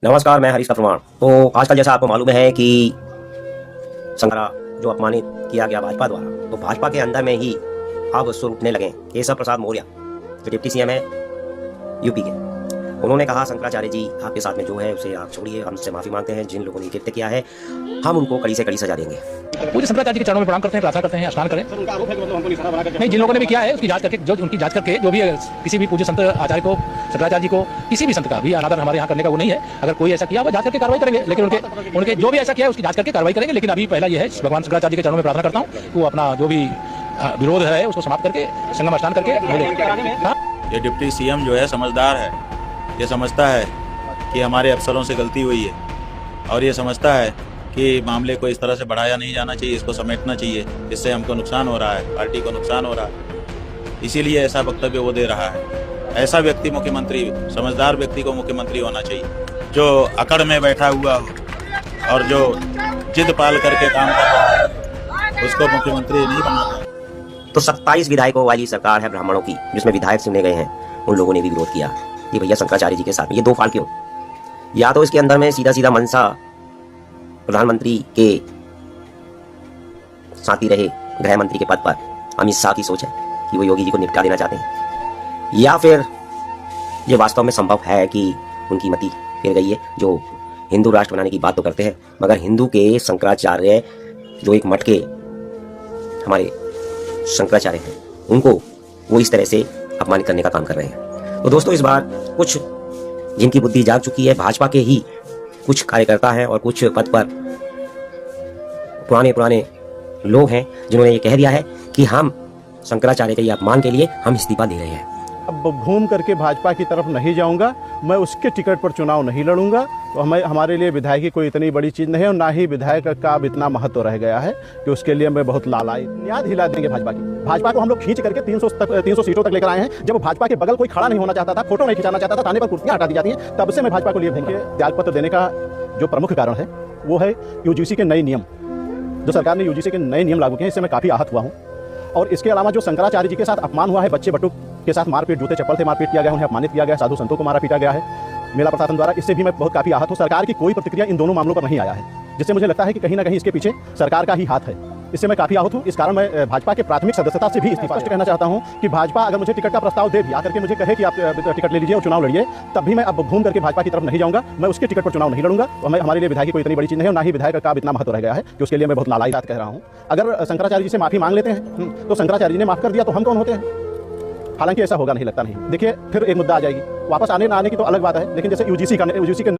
नमस्कार, मैं हरीश परमार। तो आजकल जैसा आपको मालूम है कि संघरा जो अपमानित किया गया भाजपा द्वारा, तो भाजपा के अंदर में ही अब सुर उठने लगे। केशव प्रसाद मौर्य जो डिप्टी सीएम है यूपी के, उन्होंने कहा शंकराचार्य जी आपके साथ में जो है उसे आप छोड़िए, हमसे माफी मांगते हैं। जिन लोगों ने कृत्य किया है हम उनको कड़ी से कड़ी सजा देंगे। पूज्य शंकराचार्य जी के चरणों में प्रणाम करते हैं, प्रार्थना करते हैं, स्नान करें। नहीं, जिन लोगों ने भी किया है उसकी जांच करके, जो उनकी जांच करके, जो भी किसी भी पूज्य संत आचार्य को, शंकराचार्य जी को, किसी भी संत का भी अनादर हमारे यहाँ करने का वो नहीं है। अगर कोई ऐसा किया वो जांच करके कार्रवाई करेंगे, लेकिन उनके जो भी ऐसा किया है उसकी जांच करके कार्रवाई करेंगे। लेकिन अभी पहला ये है, भगवान शंकराचार्य जी के चरणों में प्रार्थना करता हूँ कि वो अपना जो भी विरोध है उसको समाप्त करके संगम स्नान करके। ये डिप्टी सीएम जो है समझदार है, ये समझता है कि हमारे अफसरों से गलती हुई है और ये समझता है कि मामले को इस तरह से बढ़ाया नहीं जाना चाहिए, इसको समेटना चाहिए। इससे हमको नुकसान हो रहा है, पार्टी को नुकसान हो रहा है, इसीलिए ऐसा वक्तव्य वो दे रहा है। ऐसा व्यक्ति मुख्यमंत्री, समझदार व्यक्ति को मुख्यमंत्री होना चाहिए, जो अकड़ में बैठा हुआ हो और जो जिद पाल करके काम कर रहा है उसको मुख्यमंत्री नहीं बनाना। तो 27 विधायकों वाली सरकार है ब्राह्मणों की, जिसमें विधायक चुने गए हैं, उन लोगों ने भी विरोध किया कि भैया शंकराचार्य जी के साथ ये दो फाल क्यों। या तो इसके अंदर में सीधा सीधा मनसा प्रधानमंत्री के साथी रहे गृह मंत्री के पद पर अमित शाह की सोच है कि वो योगी जी को निपटा देना चाहते हैं, या फिर ये वास्तव में संभव है कि उनकी मति फिर गई है, जो हिंदू राष्ट्र बनाने की बात तो करते हैं मगर हिंदू के शंकराचार्य जो एक मठ के हमारे शंकराचार्य हैं उनको वो इस तरह से अपमानित करने का काम कर रहे हैं। तो दोस्तों, इस बार कुछ जिनकी बुद्धि जाग चुकी है, भाजपा के ही कुछ कार्यकर्ता हैं और कुछ पद पर पुराने लोग हैं जिन्होंने ये कह दिया है कि हम शंकराचार्य के अपमान के लिए हम इस्तीफा दे रहे हैं। अब घूम करके भाजपा की तरफ नहीं जाऊंगा, मैं उसके टिकट पर चुनाव नहीं लड़ूंगा। तो हमारे लिए विधायक की कोई इतनी बड़ी चीज़ नहीं है और ना ही विधायक का अब इतना महत्व रह गया है कि उसके लिए मैं बहुत लालाई याद हिला देंगे भाजपा की। भाजपा को हम लोग खींच करके 300 सीटों तक लेकर आए हैं। जब भाजपा के बगल कोई खड़ा नहीं होना चाहता था, फोटो नहीं खिंचाना चाहता था, थाने पर कुर्सियां हटा दी जाती हैं, तब से मैं भाजपा को लिए भेंगे। त्यागपत्र देने का जो प्रमुख कारण है वो है यूजीसी के नए नियम, जो सरकार ने यूजीसी के नए नियम लागू किए हैं। इससे मैं काफ़ी आहत हुआ हूँ। और इसके अलावा जो शंकराचार्य जी के साथ अपमान हुआ है, बच्चे बटुक के साथ मारपीट, जूते चप्पल से मारपीट किया गया, उन्हें अपमानित किया गया, साधु संतों को मारा पीटा गया है मेला प्रशासन द्वारा, इससे भी मैं बहुत काफ़ी आहत हूँ। सरकार की कोई प्रतिक्रिया इन दोनों मामलों पर नहीं आया है, जिससे मुझे लगता है कि कहीं ना कहीं इसके पीछे सरकार का ही हाथ है। इससे मैं काफ़ी आहत हूँ। इस कारण मैं भाजपा के प्राथमिक सदस्यता से भी इस्तीफा कहना चाहता हूँ कि भाजपा अगर मुझे टिकट का प्रस्ताव दे भी, आकर के मुझे कहे कि आप टिकट ले लीजिए और चुनाव लड़िए, तब भी मैं अब घूम करके भाजपा की तरफ नहीं जाऊंगा। मैं उसके टिकट पर चुनाव नहीं लड़ूंगा। तो हमारे लिए विधायक की कोई इतनी बड़ी चीज़ नहीं है और ना ही विधायक का इतना महत्व रह गया है कि उसके लिए मैं बहुत लालाई बात कह रहा हूँ। अगर शंकराचार्य जी से माफी मांग लेते हैं तो शंकराचार्य जी ने माफ कर दिया तो हम कौन होते हैं? हालांकि ऐसा होगा नहीं, लगता नहीं। देखिए, फिर एक मुद्दा आ जाएगी, वापस आने ना आने की तो अलग बात है, लेकिन जैसे यूजीसी के